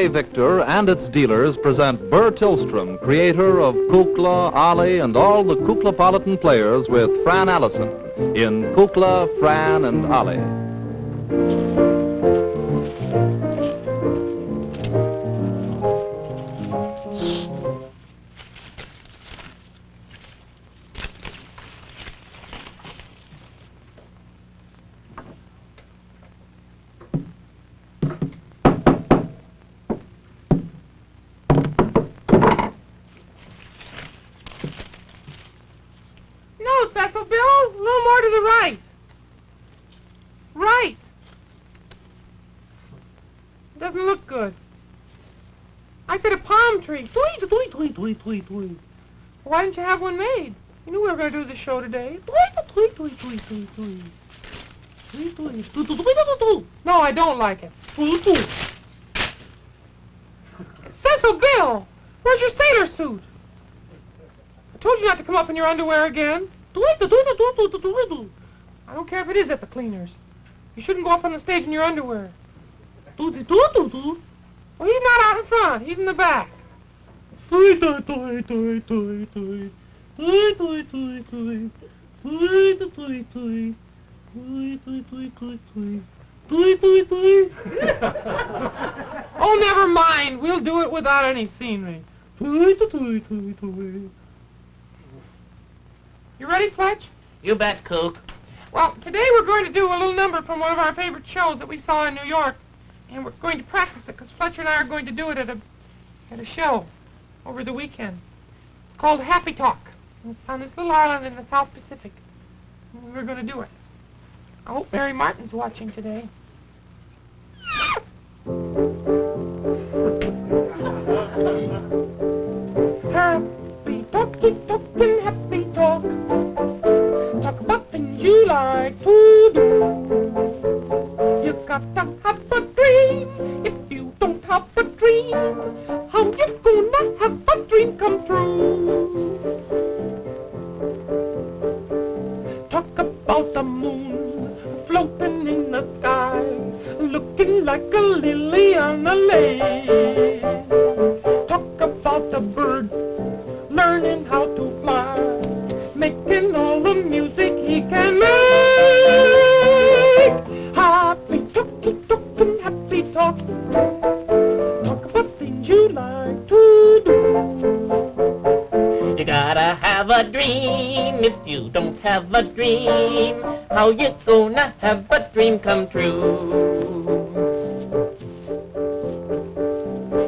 RCA Victor and its dealers present Burr Tillstrom, creator of Kukla, Ollie, and all the Kuklapolitan players with Fran Allison in Kukla, Fran and Ollie. Doesn't look good. I said a palm tree. Tweet, tweet, tweet, tweet, tweet, tweet. Why didn't you have one made? You knew we were going to do the show today. Tweet, tweet, tweet, tweet, tweet, tweet. Tweet, tweet, tweet, tweet, tweet, tweet. No, I don't like it. Tweet, tweet. Cecil, Bill, where's your sailor suit? I told you not to come up in your underwear again. Tweet, tweet, tweet, tweet, tweet, tweet. I don't care if it is at the cleaners. You shouldn't go up on the stage in your underwear. Well, he's not out in front. He's in the back. Oh, never mind. We'll do it without any scenery. You ready, Fletch? You bet, Kook. Well, today we're going to do a little number from one of our favorite shows that we saw in New York. And we're going to practice it because Fletcher and I are going to do it at a show over the weekend. It's called Happy Talk. And it's on this little island in the South Pacific. And we're going to do it. I hope Mary Martin's watching today. Happy talk, keep talking, happy talk. Talk about things you like to do. You gotta have a dream. If you don't have a dream, how you gonna have a dream come true? Talk about the moon floating in the sky, looking like a lily on a lake. Talk about the bird learning how to fly, making all the music he can make. Happy talk, keep talking, happy talk. Talk about things you like to do. You gotta have a dream. If you don't have a dream, how you gonna have a dream come true?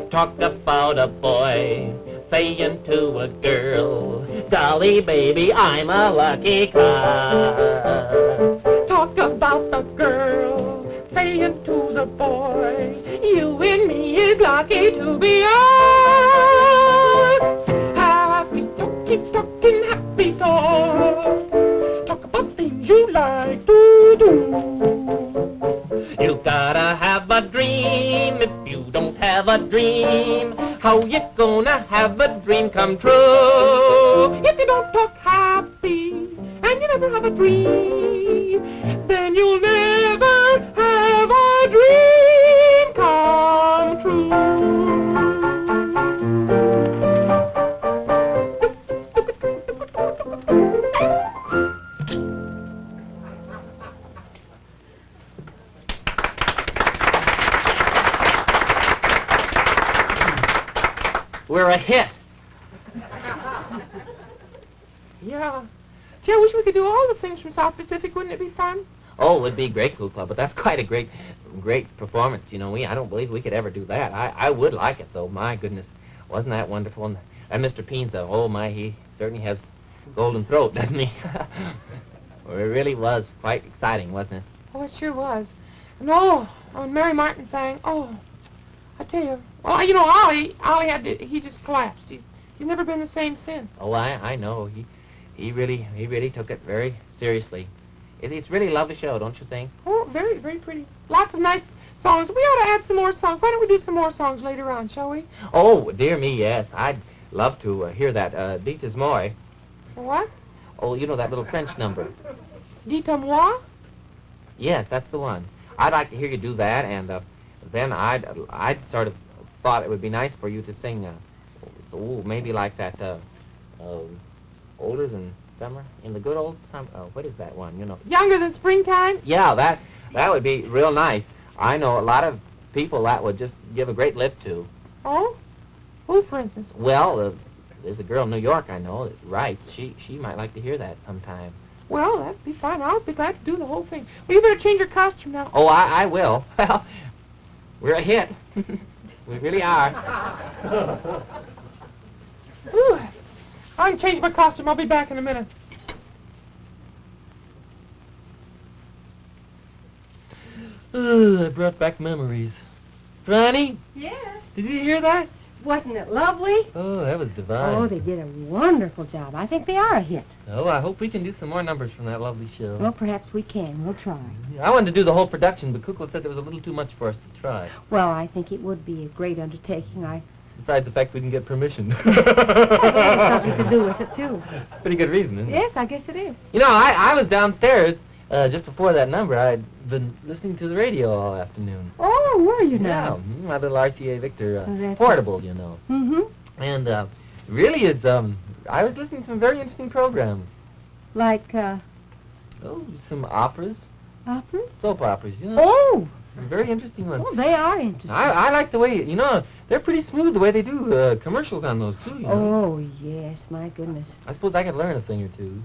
Talk about a boy saying to a girl, golly baby, I'm a lucky cuz. Talk about the girl saying to the boy, you and me is lucky to be yours. Happy talk, keep talking, happy talk. Talk about things you like to do. You gotta have a dream. If you don't have a dream, how you gonna have a dream come true? If you don't talk happy and you never have a dream, then you'll never have a dream come true. We're a hit. Yeah. Gee, I wish we could do all the things from South Pacific. Wouldn't it be fun? Oh, it would be great, Kukla, but that's quite a great performance. You know, I don't believe we could ever do that. I would like it, though. My goodness, wasn't that wonderful? And Mr. Pinza, oh my, he certainly has golden throat, doesn't he? Well, it really was quite exciting, wasn't it? Oh, it sure was. And oh, when Mary Martin sang, oh, I tell you, well, you know, Ollie he just collapsed. He's never been the same since. Oh, I know. He really took it very seriously. It's really a lovely show, don't you think? Oh, very, very pretty. Lots of nice songs. We ought to add some more songs. Why don't we do some more songs later on, shall we? Oh, dear me, yes. I'd love to hear that. Dites moi. What? Oh, you know that little French number. Dites-moi? Yes, that's the one. I'd like to hear you do that, and then I'd sort of thought it would be nice for you to sing, maybe like that, Older Than Summer in the Good Old Summer. What is that one? You know. Younger Than Springtime? Yeah, that would be real nice. I know a lot of people that would just give a great lift to. Oh? Who, for instance? Well, there's a girl in New York I know that writes. She might like to hear that sometime. Well, that'd be fine. I'll be glad to do the whole thing. Well, you better change your costume now. Oh, I will. Well, we're a hit. We really are. Ooh, I can change my costume. I'll be back in a minute. I brought back memories. Franny, Yes. did you hear that? Wasn't it lovely? Oh, that was divine. Oh, they did a wonderful job. I think they are a hit. Oh, I hope we can do some more numbers from that lovely show. Well, perhaps we can. We'll try. I wanted to do the whole production, but Kukla said there was a little too much for us to try. Well, I think it would be a great undertaking. Besides the fact we didn't get permission. That has something to do with it, too. Pretty good reason, isn't it? Yes, I guess it is. You know, I was downstairs just before that number. I'd been listening to the radio all afternoon. Oh, were you Yeah, now? my little RCA Victor That's portable, you know. Mm-hmm. And really, it's I was listening to some very interesting programs. Like, Some operas, operas? soap operas, you know. Oh! Very interesting ones. Oh, they are interesting. I like the way, you know, they're pretty smooth the way they do commercials on those, too, you know. Oh, yes, my goodness. I suppose I could learn a thing or two.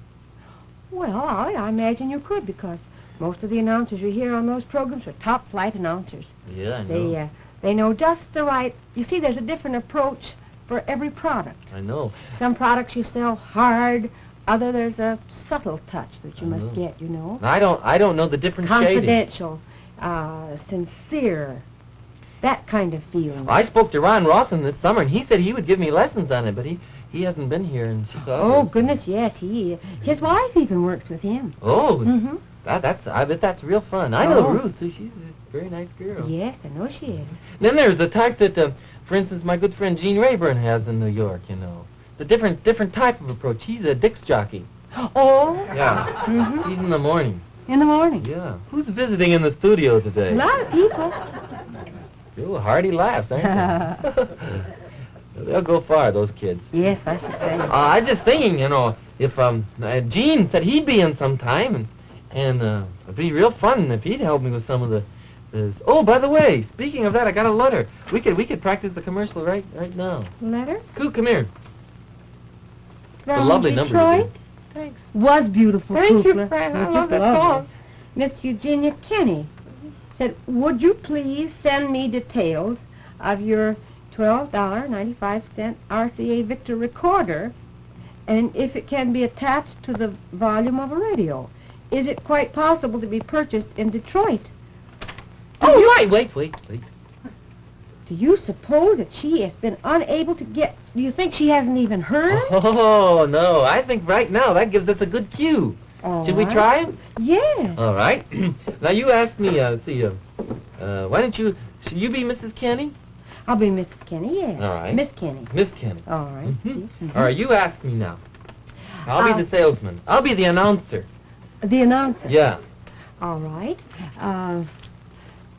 Well, I imagine you could, because most of the announcers you hear on those programs are top-flight announcers. Yeah, I know. They know just the right... You see, there's a different approach for every product. I know. Some products you sell hard, there's a subtle touch that you must get, you know. I don't know the different shading. Confidential, sincere, that kind of feeling. I spoke to Ron Rawson this summer, and he said he would give me lessons on it, but he hasn't been here in Chicago. Oh, goodness, yes, his wife even works with him. Oh, Mm-hmm. I bet that's real fun. I know Ruth, too. She's a very nice girl. Yes, I know she is. Then there's the type that, for instance, my good friend Gene Rayburn has in New York, you know. The different type of approach. He's a Dick's jockey. Oh? Yeah. Mm-hmm. He's in the morning. In the morning. Yeah. Who's visiting in the studio today? A lot of people. Oh, hearty laughs, aren't they? They'll go far, those kids. Yes, I should say. I was just thinking, you know, if Gene said he'd be in sometime, and it'd be real fun if he'd help me with some of the. Oh, by the way, speaking of that, I got a letter. We could practice the commercial right now. Letter? Coop, come here. From a lovely number you Detroit? did. Thanks. Was beautiful, Thank you, Kukla. Fran. I Just love that lovely. song. Miss Eugenia Kenny said, would you please send me details of your $12.95 RCA Victor recorder, and if it can be attached to the volume of a radio? Is it quite possible to be purchased in Detroit? Oh, wait. Do you suppose that she has been unable to get... Do you think she hasn't even heard? Oh, no. I think right now that gives us a good cue. All Should we right. try it? Yes. All right. Now, you asked me, let's see, why don't you... Should you be Mrs. Kenny? I'll be Mrs. Kenny, yes. All right. Miss Kenny. Miss Kenny. All right. Mhm. Mhm. All right, you ask me now. I'll be the salesman. I'll be the announcer. The announcer. Yeah. All right.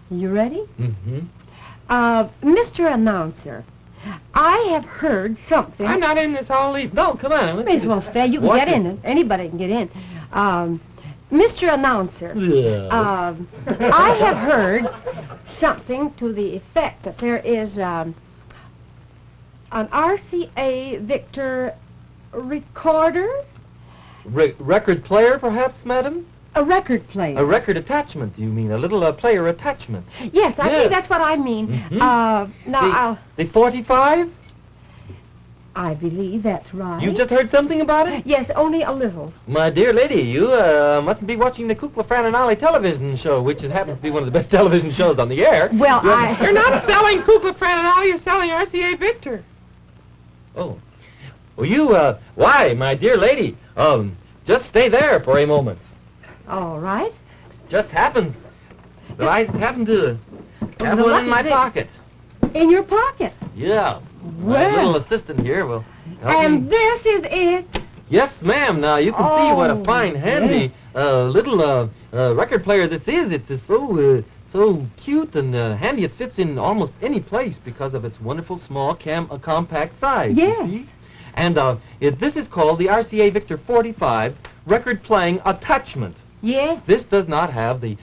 You ready? Mm-hmm. Mr. Announcer, I have heard something... I'm not in this all evening. Oh, No, come on. May as well stay. You can Watch get it. in. Anybody can get in. Mr. Announcer, Yeah. I have heard something to the effect that there is an RCA Victor recorder, Record player, perhaps, madam? a record player. A record attachment, you mean? A little player attachment. Yes, I Yeah. think that's what I mean. Mhm. Now, The 45? I believe that's right. You just heard something about it? Yes, only a little. My dear lady, you mustn't be watching the Kukla, Fran and Ollie television show, which happens to be one of the best television shows on the air. Well, You're not selling Kukla, Fran and Ollie. You're selling RCA Victor. Oh. Well, you, why, my dear lady, just stay there for a moment. All right. Just happens that I happen to have the one in my lucky thing. pocket. In your pocket. Yeah. My Well. little assistant here will help And me. this is it. Yes, ma'am. Now, you can see what a Oh, fine, handy, little record player this is. It's so cute and handy. It fits in almost any place because of its wonderful small compact size. Yes. You see? And this is called the RCA Victor 45 record playing attachment. Yeah. This does not have the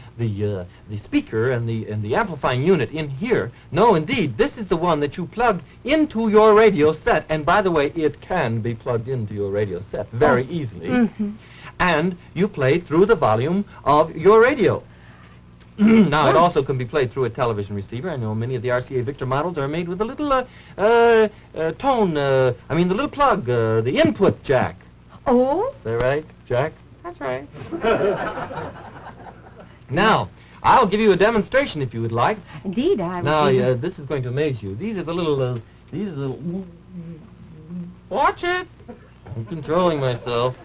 speaker and the amplifying unit in here. No, indeed, this is the one that you plug into your radio set. And by the way, it can be plugged into your radio set very easily. Mm-hmm. And you play through the volume of your radio. Now, it also can be played through a television receiver. I know many of the RCA Victor models are made with a little the little plug, the input jack. Oh? Is that right, Jack? That's right. Now, I'll give you a demonstration if you would like. Indeed, I would. Now, this is going to amaze you. These are the little, Watch it. I'm controlling myself.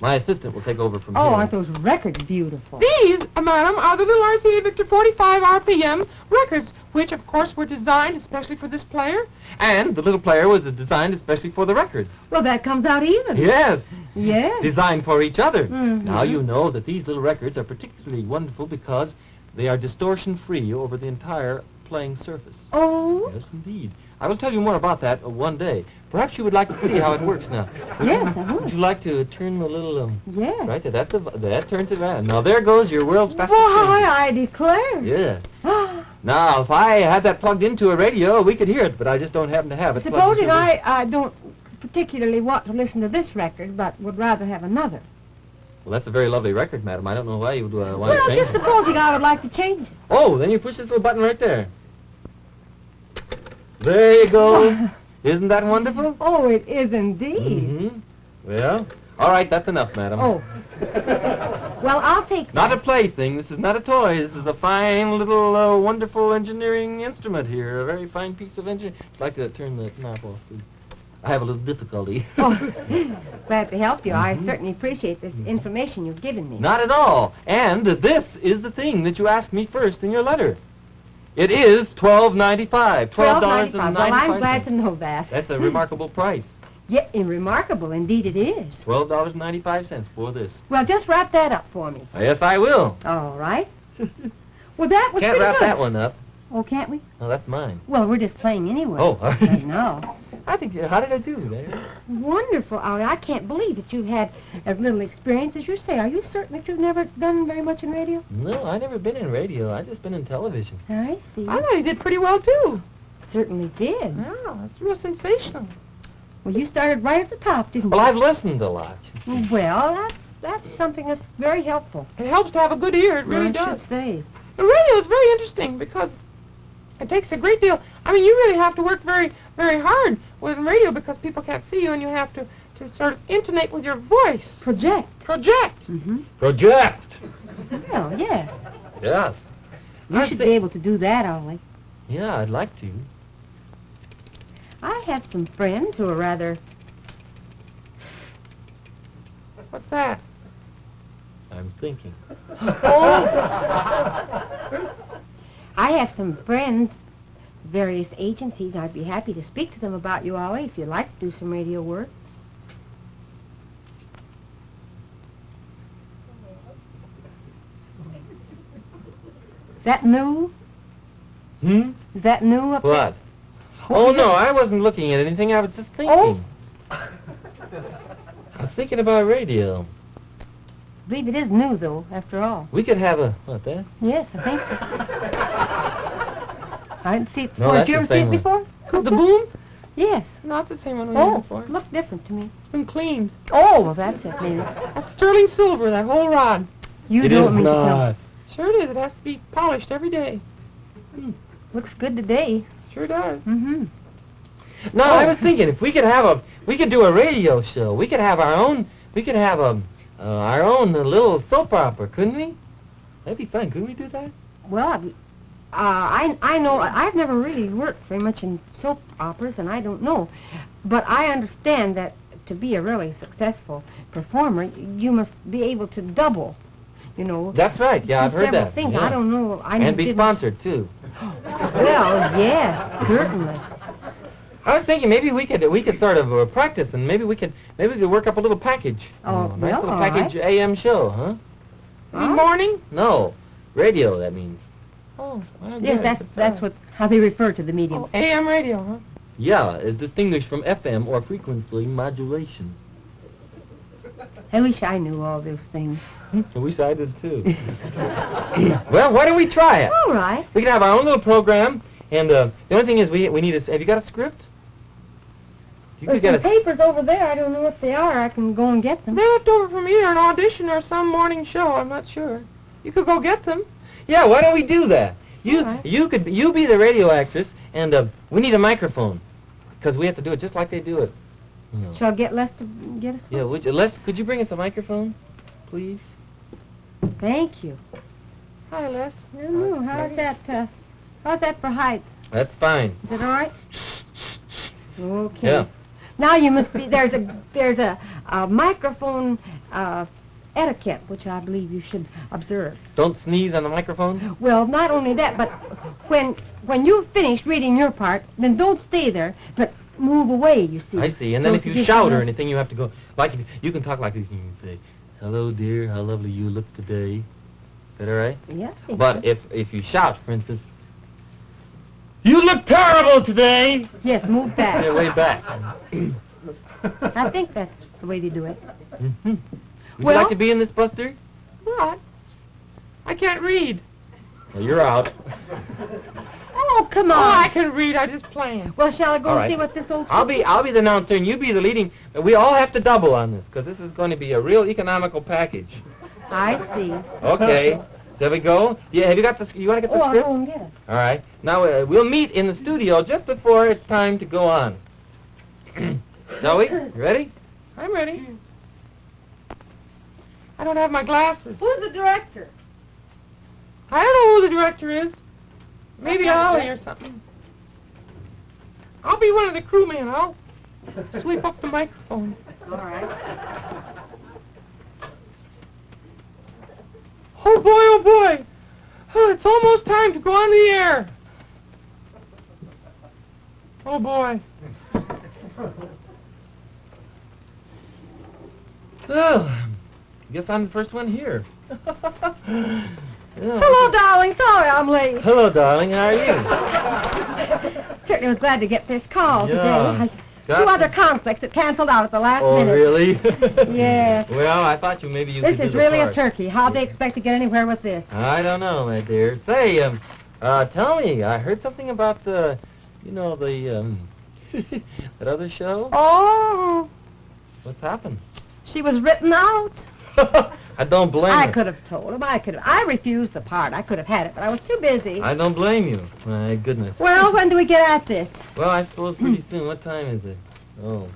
My assistant will take over from here. Oh, aren't those records beautiful? These, madam, are the little RCA Victor 45 RPM records, which, of course, were designed especially for this player. And the little player was designed especially for the records. Well, that comes out even. Yes. Yes. Designed for each other. Mhm. Now you know that these little records are particularly wonderful because they are distortion-free over the entire playing surface. Oh? Yes, indeed. I will tell you more about that one day. Perhaps you would like to see how it works now. Yes, I Would would. you like to turn the little, Yes. right there? That turns it around. Now there goes your world's fastest Why, train. I declare. Yes. Now, if I had that plugged into a radio, we could hear it, but I just don't happen to have it plugged Supposing into I don't particularly want to listen to this record, but would rather have another. Well, that's a very lovely record, madam. I don't know why you would want Well, to change just it. supposing I would like to change it. Oh, then you push this little button right there. There you go. Isn't that wonderful? Oh, it is indeed. Mm-hmm. Well, all right, that's enough, madam. Oh. Well, I'll take Not a that. plaything. This is not a toy. This is a fine little wonderful engineering instrument here. A very fine piece of engineering. I'd like to turn the knob off, please. I have a little difficulty. Oh, glad to help you. I certainly appreciate this information you've given me. Not at all. And this is the thing that you asked me first in your letter. It is $12.95. $12.95. Well, I'm glad to know that. That's a remarkable price. Yeah, remarkable. Indeed it is. $12.95 for this. Well, just wrap that up for me. Yes, I will. All right. Well, that was Can't pretty wrap good. that one up. Oh, can't we? No, that's mine. Well, we're just playing anyway. Oh, all right. Right now. I think, how did I do there? Wonderful, Ollie. I can't believe that you've had as little experience as you say. Are you certain that you've never done very much in radio? No, I never been in radio. I just been in television. I see. I thought you did pretty well, too. Certainly did. Yeah, that's real sensational. Well, you started right at the top, didn't Well, you? I've listened a lot. Well, that's something that's very helpful. It helps to have a good ear. It really I does. should say. The radio is very interesting because it takes a great deal. I mean, you really have to work very, very hard with radio because people can't see you, and you have to sort of intonate with your voice. Project. Project. Mm-hmm. Project! Well, yes. Yes. You should be able to do that, Ollie. Yeah, I'd like to. I have some friends who are rather... What's that? I'm thinking. I have some friends, various agencies. I'd be happy to speak to them about you, Ollie, if you'd like to do some radio work. Is that new? Hmm? Is that new up What? there? Oh, no, I wasn't looking at anything. I was just thinking. Oh. I was thinking about radio. I believe it is new, though, after all. We could have that? Yes, I think so. I didn't see it No, before. that's Did you the ever see same it one. before? The Kukla? boom? Yes. Not the same one we had Oh, before. it looked different to me. It's been cleaned. Oh, well, that's it, maybe. That's sterling silver, that whole rod. You It don't is mean to tell. not. Sure it is. It has to be polished every day. Looks good today. Sure does. Mm-hmm. No, I was thinking if we could do a radio show. We could have our own little soap opera, couldn't we? That'd be fun. Couldn't we do that? Well, I know I've never really worked very much in soap operas, and I don't know, but I understand that to be a really successful performer, you must be able to double. You know. That's right. Yeah, I've do heard several that. things. Yeah. I don't know. And be sponsored too. Well, yes, certainly. I was thinking maybe we could sort of practice, and maybe we could work up a little package. Oh, nice well, little all package right. AM show, huh? You mean morning? No, radio, that means. Oh, I Yes, guess that's how they refer to the medium. Oh, AM radio, huh? Yeah, is distinguished from FM or frequency modulation. I wish I knew all those things. I wish I did too. Well, why don't we try it? All right. We can have our own little program, and the only thing is we need have you got a script? You There's could some papers over there. I don't know what they are. I can go and get them. They're left over from either an audition or some morning show. I'm not sure. You could go get them. Yeah, why don't we do that? You All right. you be the radio actress, and we need a microphone, because we have to do it just like they do it. You know. Shall I get Les to get us one? Yeah, would you, Les? Could you bring us a microphone, please? Thank you. Hi, Les. No, how's that for height? That's fine. Is it all right? Okay. Yeah. Now you must be, there's a microphone etiquette, which I believe you should observe. Don't sneeze on the microphone. Well, not only that, but when you've finished reading your part, then don't stay there, but move away, you see. I see. And then if you shout or anything, you have to go. Like you can talk like this, and you can say, "Hello, dear. How lovely you look today." Is that all right? Yeah. I think But so. if you shout, for instance, "You look terrible today," Yes, move back. yeah, way back. I think that's the way to do it. Mm-hmm. Would you Well- like to be in this, Buster? What? I can't read. Well, you're out. Oh, come Oh, on. I can read. I just plan. Well, shall I go All and right. see what this old... I'll be the announcer, and you be the leading. We all have to double on this, because this is going to be a real economical package. I see. Okay. So there we go. Yeah, have you got the? You want to get the Oh, I'll script? go and get it. All right. Now we'll meet in the studio just before it's time to go on. Shall we? You ready? I'm ready. I don't have my glasses. Who's the director? I don't know who the director is. Maybe Ollie or something. I'll be one of the crewmen. I'll sweep up the microphone. All right. Oh, boy, oh, boy. Oh, it's almost time to go on the air. Oh, boy. Well, I guess I'm the first one here. Yeah. Hello, darling. Sorry I'm late. Hello, darling. How are you? Certainly was glad to get this call Yeah. today. Two other conflicts that canceled out at the last Oh, minute. really? Yes. Well, I thought maybe you This could do is the really part. a turkey. How'd they expect to get anywhere with this? I don't know, my dear. Say, tell me, I heard something about the that other show. Oh, What's happened? she was written out. I don't blame I you. could have told him. I refused the part. I could have had it, but I was too busy. I don't blame you. My goodness. Well, when do we get at this? Well, I suppose pretty soon. What time is it? Oh.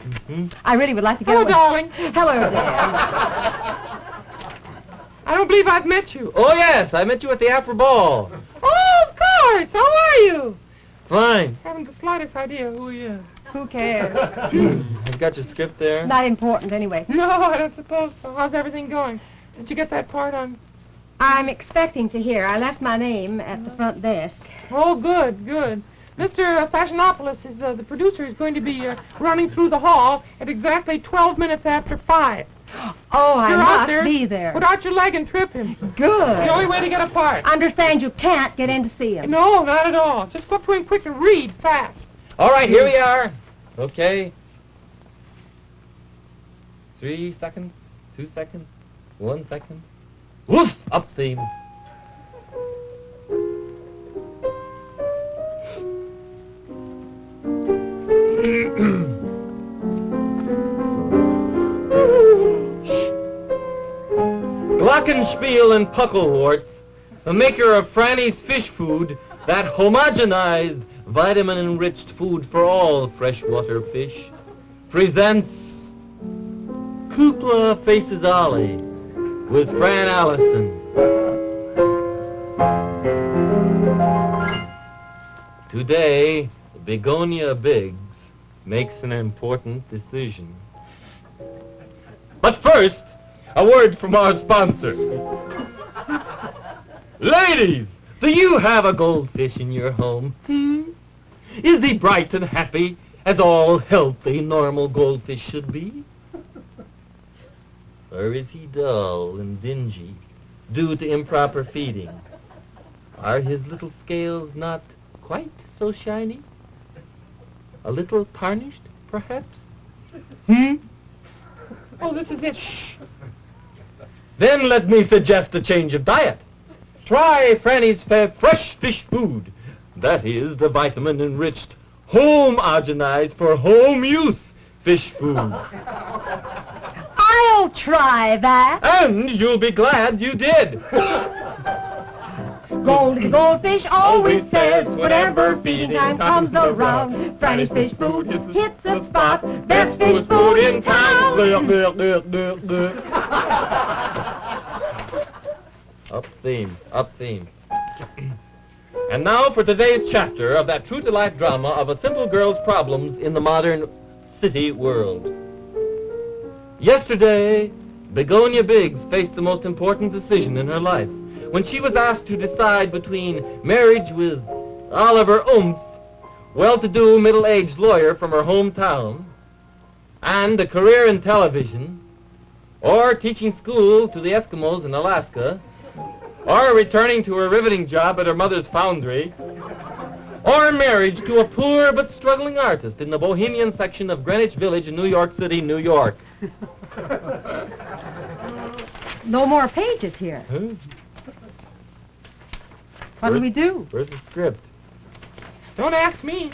Mm-hmm. I really would like to get Hello, away. darling. Hello, Dan. I don't believe I've met you. Oh, yes, I met you at the Afro Ball. Oh, of course. How are you? Fine. Haven't the slightest idea who he is. Who cares? I've got your script there. Not important anyway. No, I don't suppose so. How's everything going? Did you get that part on? I'm expecting to hear. I left my name at the front desk. Oh, good, good. Mr. Fashionopoulos, the producer, is going to be running through the hall at exactly 12 minutes after 5. Oh, I You're out must there. be there. Put out your leg and trip him. Good. The only way to get a part. Understand you can't get in to see him. No, not at all. Just go up to him quick and read fast. All right, here we are. Okay. 3 seconds, 2 seconds, 1 second. Woof! Up theme. Glockenspiel and Puckelwarts, the maker of Franny's fish food, that homogenized, vitamin-enriched food for all freshwater fish, presents Kukla Faces Ollie with Fran Allison. Today, Begonia Biggs makes an important decision. But first, a word from our sponsor. Ladies, do you have a goldfish in your home? Is he bright and happy, as all healthy, normal goldfish should be? Or is he dull and dingy, due to improper feeding? Are his little scales not quite so shiny? A little tarnished, perhaps? Oh, this is it. Shh. Then let me suggest a change of diet. Try Franny's fresh fish food. That is the vitamin-enriched, homogenized for home use fish food. I'll try that. And you'll be glad you did. Goldie the goldfish always says whenever feeding time comes around, Franny's fish food hits the spot. Best fish food in town. Up theme, up theme. And now for today's chapter of that true-to-life drama of a simple girl's problems in the modern city world. Yesterday, Begonia Biggs faced the most important decision in her life when she was asked to decide between marriage with Oliver Oomph, well-to-do middle-aged lawyer from her hometown, and a career in television, or teaching school to the Eskimos in Alaska, or returning to her riveting job at her mother's foundry, or marriage to a poor but struggling artist in the bohemian section of Greenwich Village in New York City, New York. No more pages here. Huh? What do we do? Where's the script? Don't ask me.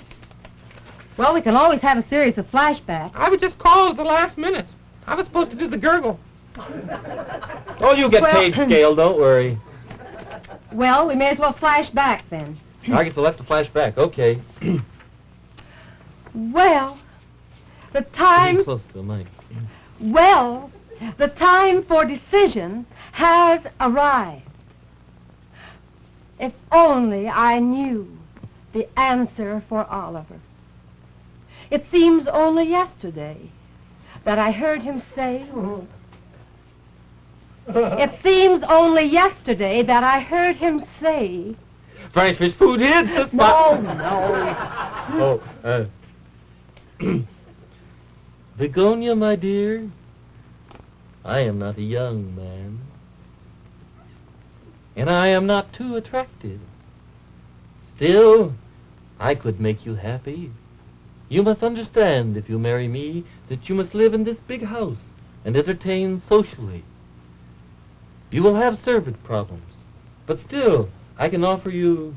Well, we can always have a series of flashbacks. I was just called at the last minute. I was supposed to do the gurgle. Oh, you get Well, paid scale, don't worry. Well, we may as well flash back then. I guess I'll have to flash back. Okay. Well, the Getting time... close to the mic. Well, the time for decision has arrived. If only I knew the answer for Oliver. It seems only yesterday that I heard him say... It seems only yesterday that I heard him say... French fish food hits the No, spot. no. Begonia, my dear, I am not a young man. And I am not too attractive. Still, I could make you happy. You must understand, if you marry me, that you must live in this big house and entertain socially. You will have servant problems, but still, I can offer you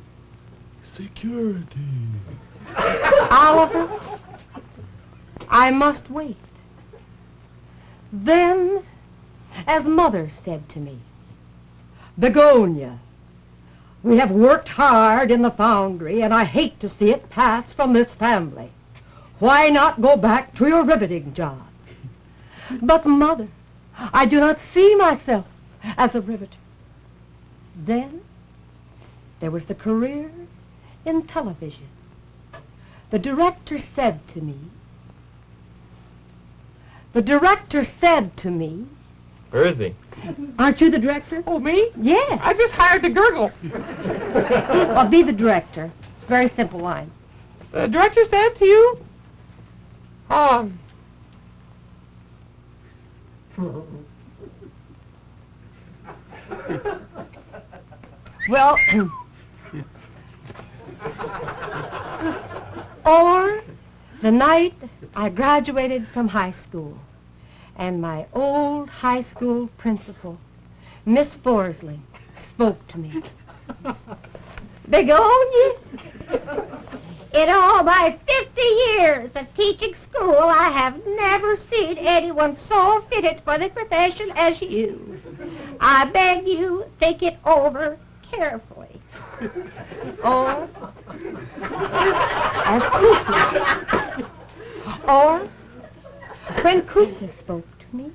security. Oliver, I must wait. Then, as Mother said to me, Begonia, we have worked hard in the foundry, and I hate to see it pass from this family. Why not go back to your riveting job? But, Mother, I do not see myself as a riveter. Then, there was the career in television. The director said to me, Where is he? aren't you the director? Oh, me? Yes. I just hired the gurgle. Well, be the director. It's a very simple line. The director said to you, Well, or the night I graduated from high school, and my old high school principal, Miss Forsling, spoke to me. Begonia, in all my 50 years of teaching school, I have never seen anyone so fitted for the profession as you. I beg you, think it over carefully. Or, as Kukla. Or, when Kukla spoke to me.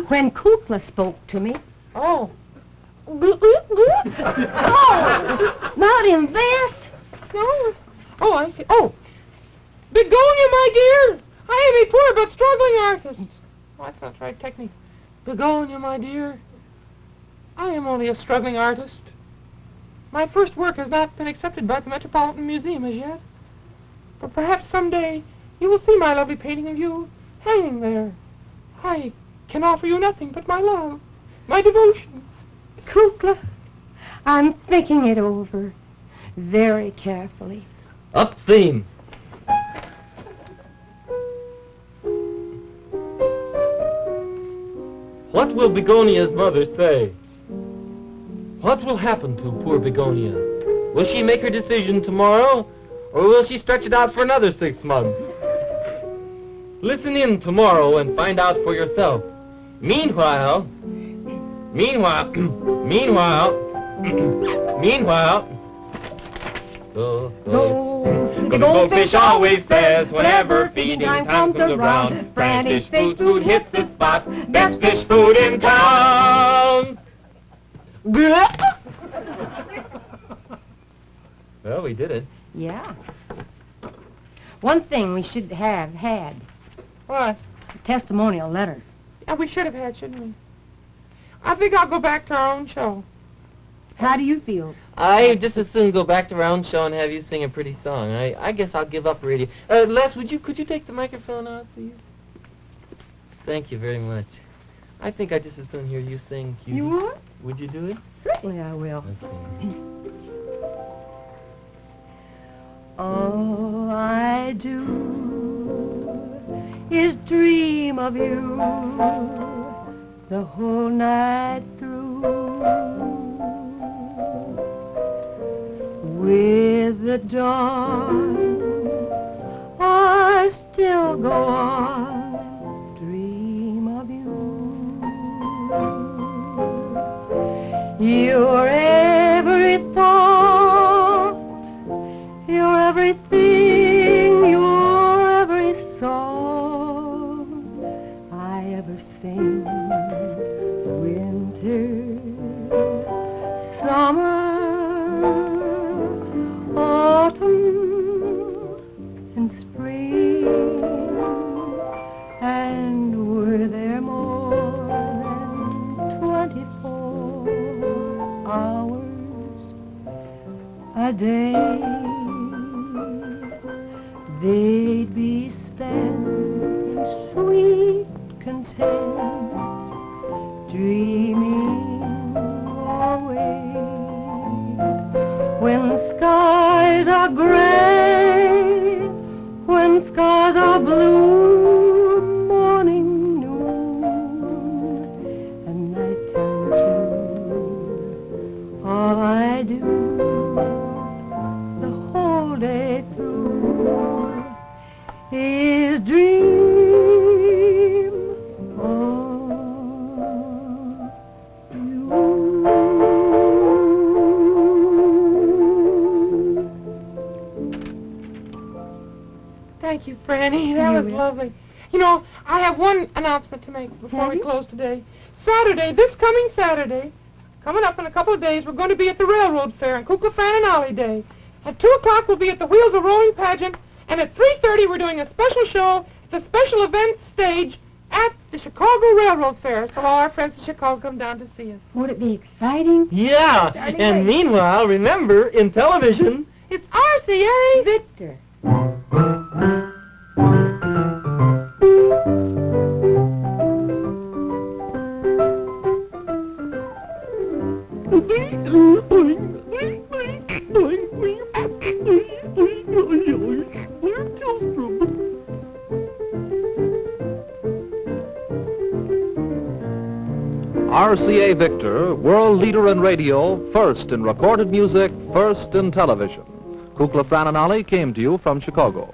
When Kukla spoke to me. oh, Oh, not in this. no. Oh, I see. Oh, Begonia, my dear, I am a poor but struggling artist. Oh, that's not the right technique. Begonia, my dear, I am only a struggling artist. My first work has not been accepted by the Metropolitan Museum as yet. But perhaps someday you will see my lovely painting of you hanging there. I can offer you nothing but my love, my devotion. Kukla, I'm thinking it over very carefully. Up theme. What will Begonia's mother say? What will happen to poor Begonia? Will she make her decision tomorrow, or will she stretch it out for another 6 months? Listen in tomorrow and find out for yourself. Meanwhile, the goldfish always says, whenever feeding time comes around, Fran's fish food hits the spot, best fish food in town. Well, we did it. Yeah. One thing we should have had. What? Testimonial letters. Yeah, we should have had, shouldn't we? I think I'll go back to our own show. How do you feel? I just as soon go back to our own show and have you sing a pretty song. I guess I'll give up radio. Les, could you take the microphone out, please? Thank you very much. I think I just as soon hear you sing, Cutie. You would? Would you do it? Certainly I will. Okay. All I do is dream of you the whole night through. With the dawn, I still go on, dream of you. Your every thought, your everything, your every song I ever sing. Winter, summer, autumn, and spring. And were there more than 24 hours a day, they'd be spent in sweet content, dreaming always. When skies are gray, when skies are blue, morning, noon, and nighttime too, all I do the whole day through is dream of you. Thank you, Franny. That was lovely. You know, I have one announcement to make before we close today. Saturday, this coming Saturday, coming up in a couple of days, we're going to be at the Railroad Fair on Kukla, Fran and Ollie Day. At 2 o'clock, we'll be at the Wheels of Rolling Pageant, and at 3:30, we're doing a special show at the special events stage at the Chicago Railroad Fair. So all our friends in Chicago come down to see us. Would it be exciting? Yeah, and meanwhile, remember, in television, It's RCA Victor. RCA Victor, world leader in radio, first in recorded music, first in television. Kukla, Fran and Ollie came to you from Chicago.